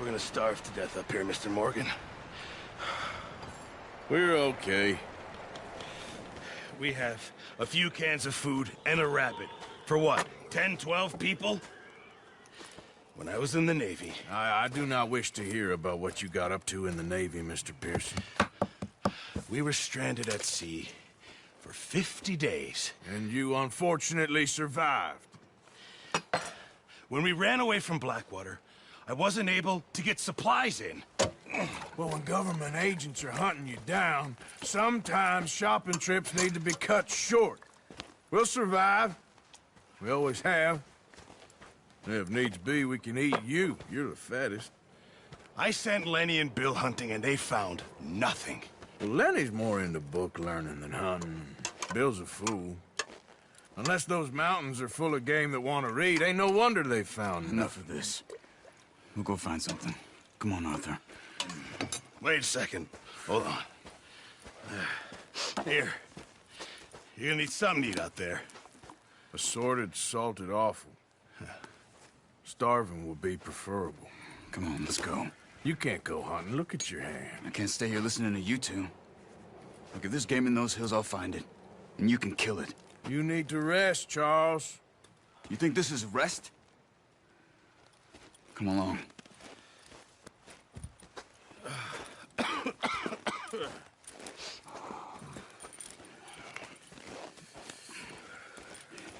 we're gonna starve to death up here, Mr. Morgan. We're okay. We have a few cans of food and a rabbit. For what, 10, 12 people? When I was in the Navy... I do not wish to hear about what you got up to in the Navy, Mr. Pearson. We were stranded at sea for 50 days. And you unfortunately survived. When we ran away from Blackwater, I wasn't able to get supplies in. Well, when government agents are hunting you down, sometimes shopping trips need to be cut short. We'll survive. We always have. If needs be, we can eat you. You're the fattest. I sent Lenny and Bill hunting, and they found nothing. Well, Lenny's more into book learning than hunting. Bill's a fool. Unless those mountains are full of game that want to read, ain't no wonder they found Enough of this. We'll go find something. Come on, Arthur. Wait a second. Hold on. Here. You're gonna need something to eat out there. Assorted, salted offal. Starving will be preferable. Come on, let's go. You can't go hunting. Look at your hand. I can't stay here listening to you two. Look, if there's game in those hills, I'll find it. And you can kill it. You need to rest, Charles. You think this is rest? Come along.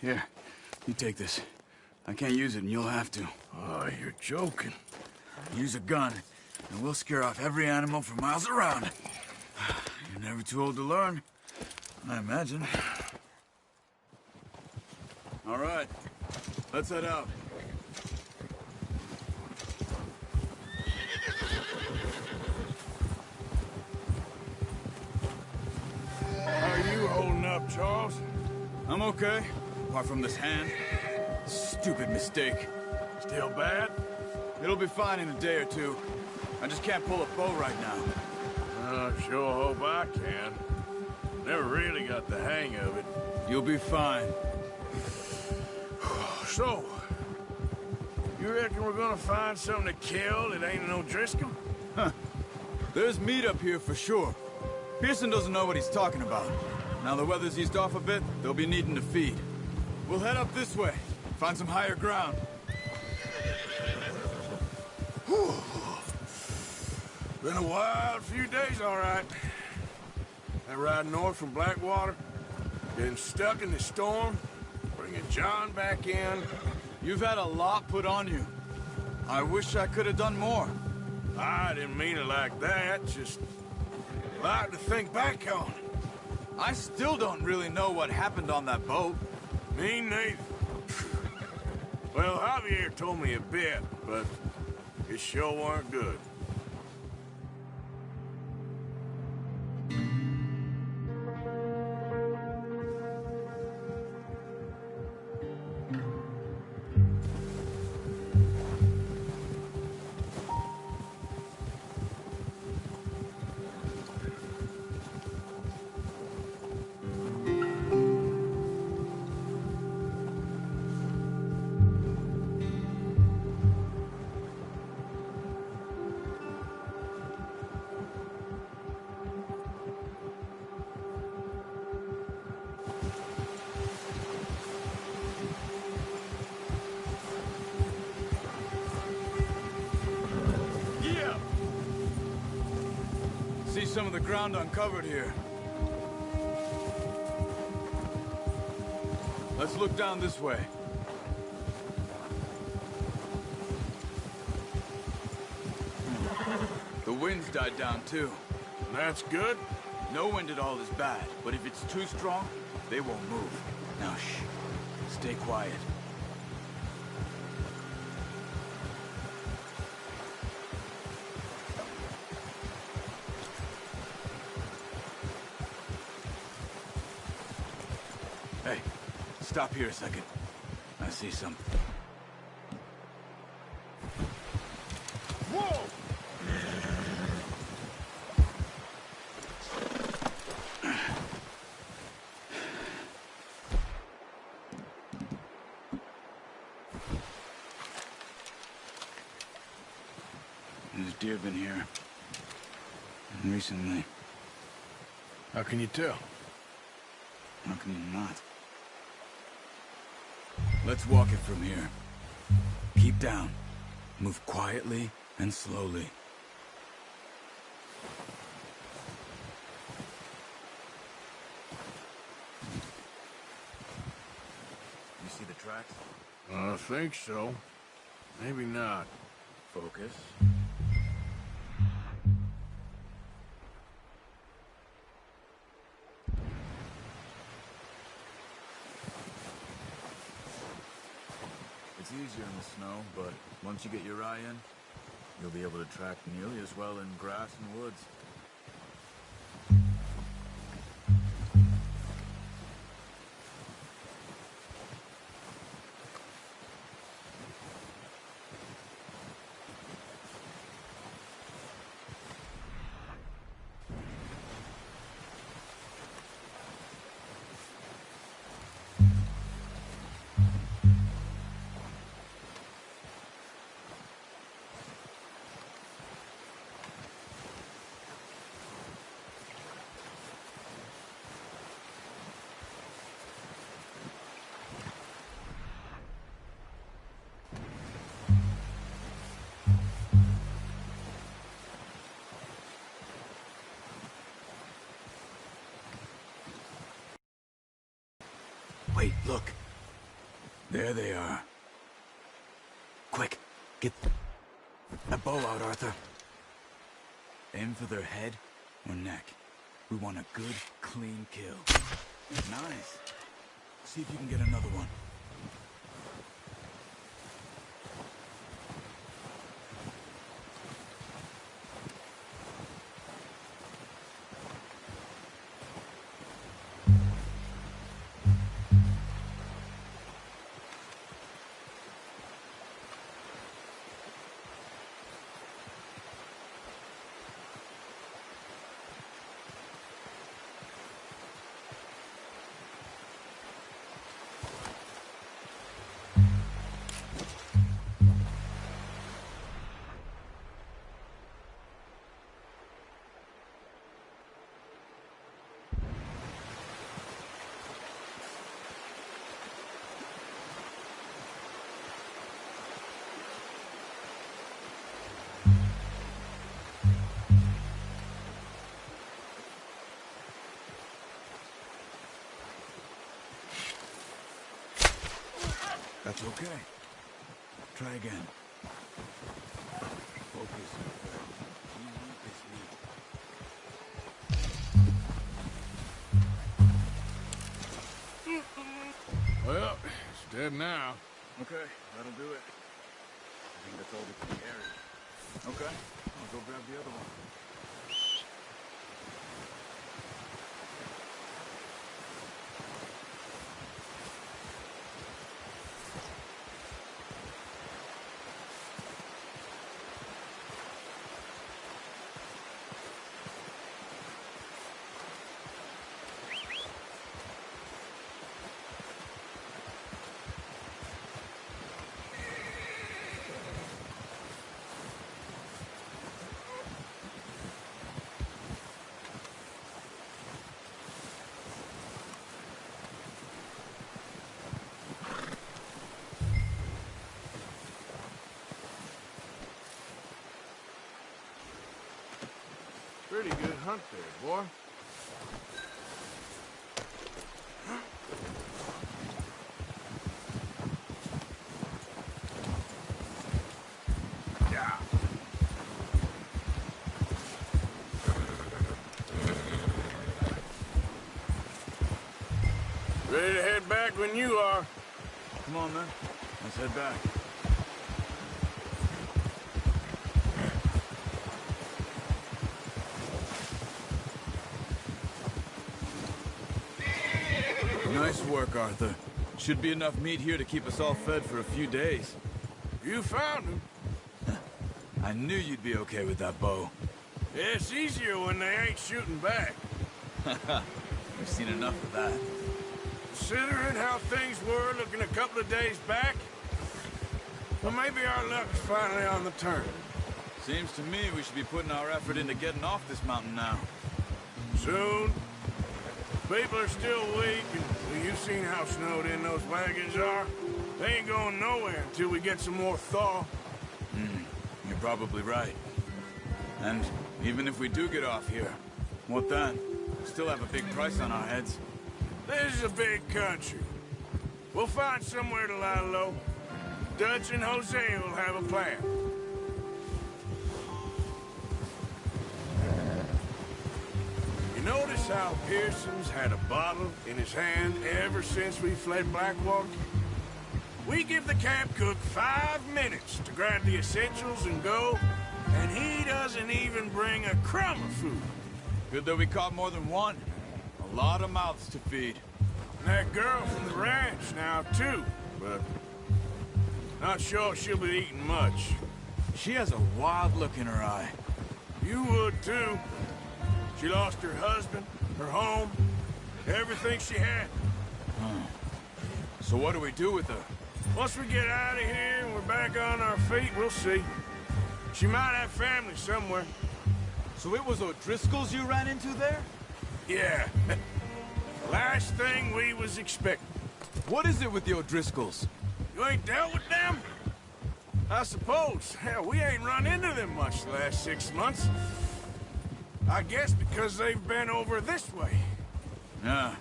Here, you take this. I can't use it, and you'll have to. Oh, you're joking. Use a gun, and we'll scare off every animal for miles around. You're never too old to learn, I imagine. All right, let's head out. How are you holding up, Charles? I'm okay, apart from this hand. Stupid mistake. Still bad? It'll be fine in a day or two. I just can't pull a bow right now. I sure hope I can. Never really got the hang of it. You'll be fine. So, you reckon we're gonna find something to kill that ain't no Driscoll? There's meat up here for sure. Pearson doesn't know what he's talking about. Now the weather's eased off a bit, they'll be needing to feed. We'll head up this way, find some higher ground. Whew. Been a wild few days, all right. That ride north from Blackwater, getting stuck in the storm, bringing John back in. You've had a lot put on you. I wish I could have done more. I didn't mean it like that, just like to think back on. I still don't really know what happened on that boat. Me neither. Well, Javier told me a bit, but it sure weren't good. See some of the ground uncovered here. Let's look down this way. The wind's died down too. That's good. No wind at all is bad, but if it's too strong, they won't move. Now shh. Stay quiet. Hey, stop here a second. I see something. Whoa! deer have been here. And recently. How can you tell? How can you not? Let's walk it from here. Keep down. Move quietly and slowly. You see the tracks? I think so. Maybe not. Focus. It's easier in the snow, but once you get your eye in, you'll be able to track nearly as well in grass and woods. Wait, look. There they are. Quick, get that bow out, Arthur. Aim for their head or neck. We want a good, clean kill. Nice. See if you can get another one. That's okay. Try again. Focus. Well, it's dead now. Okay, that'll do it. I think that's all we can carry. Okay, I'll go grab the other one. Pretty good hunt there, boy. Yeah. Ready to head back when you are. Come on, then. Let's head back. Nice work, Arthur. Should be enough meat here to keep us all fed for a few days. You found him. I knew you'd be okay with that bow. Yeah, it's easier when they ain't shooting back. We've seen enough of that. Considering how things were looking a couple of days back, well, maybe our luck's finally on the turn. Seems to me we should be putting our effort into getting off this mountain now. Soon. People are still weak, and well, you've seen how snowed in those wagons are. They ain't going nowhere until we get some more thaw. You're probably right. And even if we do get off here, what then? We still have a big price on our heads. This is a big country. We'll find somewhere to lie low. Dutch and Hosea will have a plan. You notice how Pearson's had a bottle in his hand ever since we fled Blackwater? We give the camp cook 5 minutes to grab the essentials and go, and he doesn't even bring a crumb of food. Good that we caught more than one. A lot of mouths to feed. And that girl from the ranch now, too, but not sure she'll be eating much. She has a wild look in her eye. You would, too. She lost her husband, her home, everything she had. So what do we do with her? Once we get out of here and we're back on our feet, we'll see. She might have family somewhere. So it was O'Driscoll's you ran into there? Yeah. Last thing we was expecting. What is it with the O'Driscolls? You ain't dealt with them? I suppose. Hell, we ain't run into them much the last 6 months. I guess because they've been over this way. Yeah.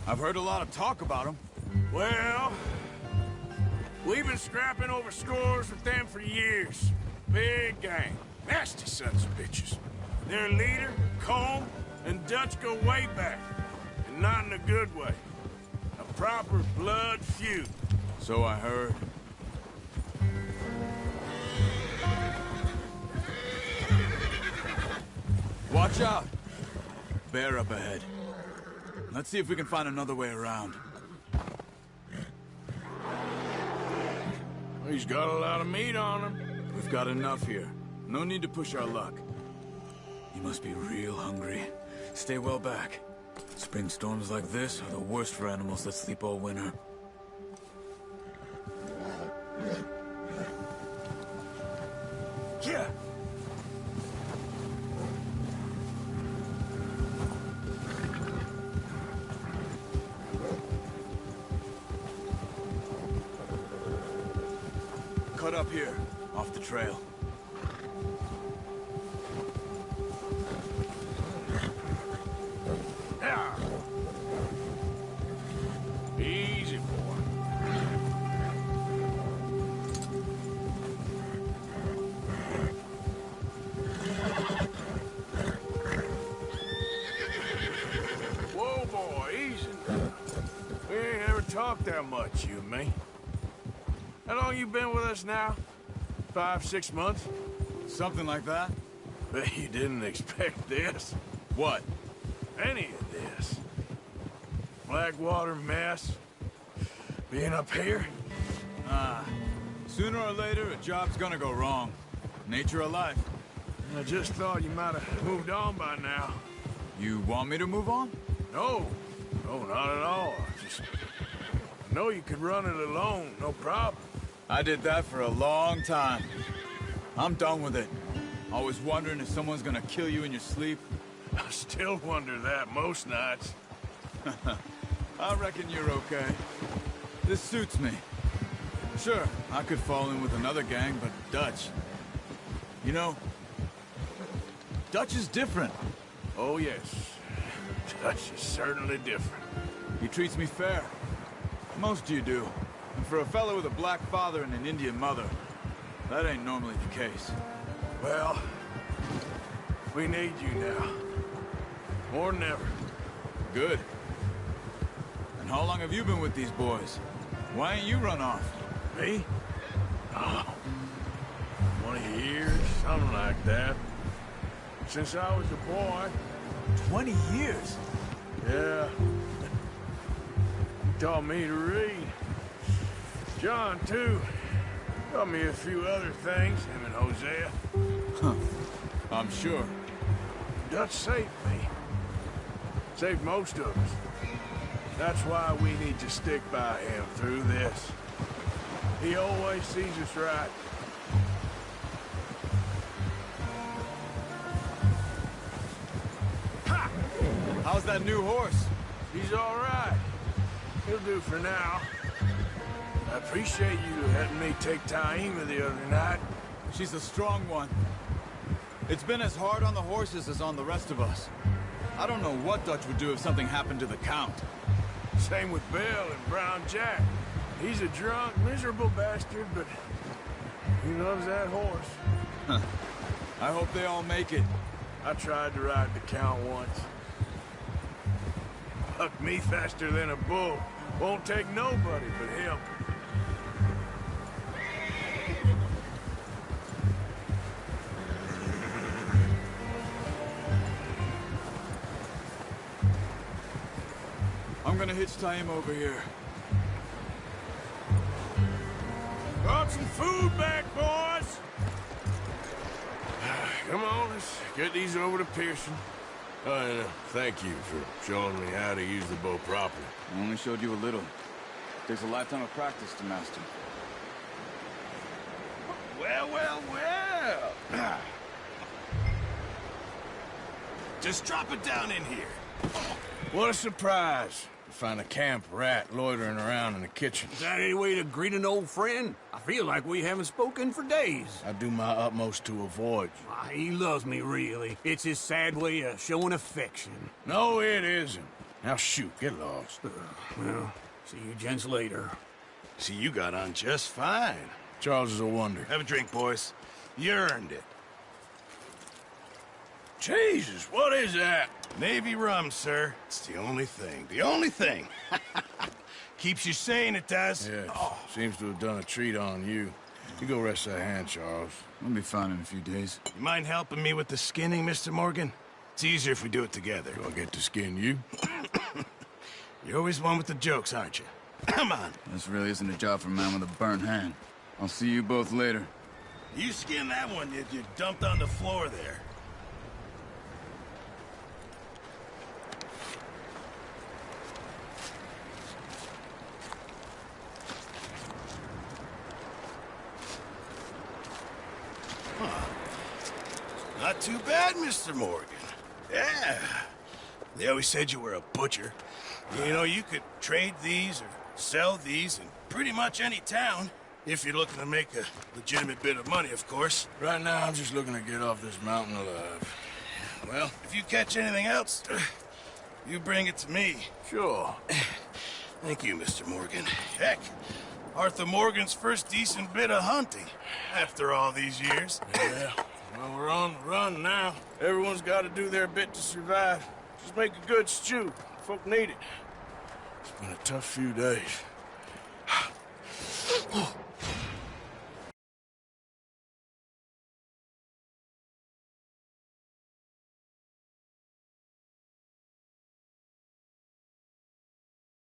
I've heard a lot of talk about them. Well, we've been scrapping over scores with them for years. Big gang. Nasty sons of bitches. Their leader, Colm, and Dutch go way back. And not in a good way. A proper blood feud. So I heard. Watch out! Bear up ahead. Let's see if we can find another way around. He's got a lot of meat on him. We've got enough here. No need to push our luck. You must be real hungry. Stay well back. Spring storms like this are the worst for animals that sleep all winter. Yeah. Cut up here, off the trail. Yeah. Easy, boy. Whoa, boy, easy. We ain't ever talked that much, you and me. How long you been with us now? 5, 6 months? Something like that? Bet you didn't expect this. What? Any of this. Blackwater mess. Being up here. Sooner or later, a job's gonna go wrong. Nature of life. I just thought you might have moved on by now. You want me to move on? No. No, not at all. I know you could run it alone, no problem. I did that for a long time. I'm done with it. Always wondering if someone's gonna kill you in your sleep. I still wonder that most nights. I reckon you're okay. This suits me. Sure, I could fall in with another gang, but Dutch... You know, Dutch is different. Oh, yes. Dutch is certainly different. He treats me fair. Most of you do. And for a fellow with a black father and an Indian mother, that ain't normally the case. Well, we need you now. More than ever. Good. And how long have you been with these boys? Why ain't you run off? Me? Oh, 20 years, something like that. Since I was a boy. 20 years? Yeah. He taught me to read. John, too. Taught me a few other things, him and Hosea. I'm sure. Dutch saved me. Saved most of us. That's why we need to stick by him through this. He always sees us right. How's that new horse? He's all right. He'll do for now. I appreciate you letting me take Taima the other night. She's a strong one. It's been as hard on the horses as on the rest of us. I don't know what Dutch would do if something happened to the Count. Same with Bill and Brown Jack. He's a drunk, miserable bastard, but he loves that horse. I hope they all make it. I tried to ride the Count once. Bucked me faster than a bull. Won't take nobody but him. I'm gonna hitch Taima over here. Brought some food back, boys! Come on, let's get these over to Pearson. Oh, and thank you for showing me how to use the bow properly. I only showed you a little. Takes a lifetime of practice to master. Well, well, well. Just drop it down in here. What a surprise to find a camp rat loitering around in the kitchen. Is that any way to greet an old friend? I feel like we haven't spoken for days. I do my utmost to avoid you. Ah, he loves me, really. It's his sad way of showing affection. No, it isn't. Now shoot, get lost. Well, see you gents later. See, you got on just fine. Charles is a wonder. Have a drink, boys. You earned it. Jesus, what is that? Navy rum, sir. It's the only thing. The only thing. Keeps you sane, it does. Yeah, seems to have done a treat on you. You go rest that hand, Charles. I'll be fine in a few days. You mind helping me with the skinning, Mr. Morgan? It's easier if we do it together. Do I get to skin you? You're always one with the jokes, aren't you? Come on. This really isn't a job for a man with a burnt hand. I'll see you both later. You skin that one you dumped on the floor there. Not too bad, Mr. Morgan. Yeah. They always said you were a butcher. You know, you could trade these or sell these in pretty much any town. If you're looking to make a legitimate bit of money, of course. Right now, I'm just looking to get off this mountain alive. Well, if you catch anything else, you bring it to me. Sure. Thank you, Mr. Morgan. Heck, Arthur Morgan's first decent bit of hunting after all these years. Yeah. Well, we're on the run now. Everyone's got to do their bit to survive. Just make a good stew. Folk need it. It's been a tough few days.